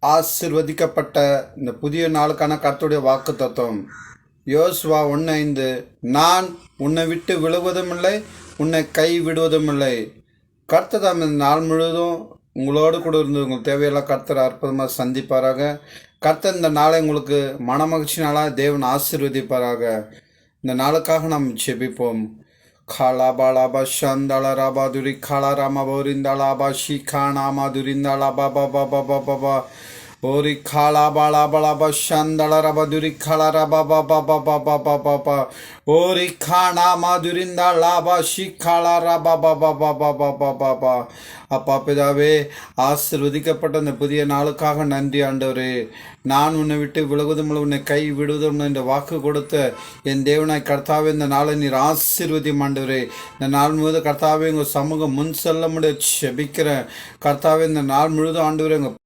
ஆசிர்வதிக்கப்பட்ட இந்த புதிய நாளுக்கான கர்த்தருடைய வாக்கு தத்துவம் யோசுவா 1:5. நான் உன்னை விட்டு விழுவதுமில்லை, உன்னை கை விடுவதுமில்லை. கர்த்தர் தாம் இந்த நாள் முழுவதும் உங்களோடு கூட இருந்து உங்கள் தேவையெல்லாம் கர்த்தர் அற்புதமாக சந்திப்பாராக. கர்த்தர் இந்த நாளை உங்களுக்கு மனமகிழ்ச்சி நாளாக தேவன் ஆசீர்வதிப்பாராக. இந்த நாளுக்காக நாம் ஜெபிப்போம். காலாபாலாபா ஷந்தாளராபா துரி காலாராமா போரிந்தாளாபா ஷிகானாமா துரிந்தாளாபா பாபா பாபா பாபா ஓரி காலாபாலாபாலாபா ஷந்தாளராபா துரி காலாராபா பாபா பாபா பாபா பாபா ஓரி கானாமா துரிந்தாளாபா ஷிகாலாராபா பாபா பாபா பாபா பாபா. அப்பா பிதாவே, ஆசீர்வதிக்கப்பட்ட இந்த புதிய நாளுக்காக நன்றி ஆண்டவரே. நான் உன்னை விட்டு விலகுவதும் உன்னை கை விடுவதும் என்ற வாக்கு கொடுத்த என் தேவனாய் கர்த்தாவே, இந்த நாளை நீர் ஆசீர்வதியும் ஆண்டவரே. இந்த நாள் முழுவதும் கர்த்தாவே உங்கள் சமூகம் முன் செல்ல முடிய செபிக்கிறேன். கர்த்தாவே, இந்த நாள் முழுவதும் ஆண்டவரே உங்கள்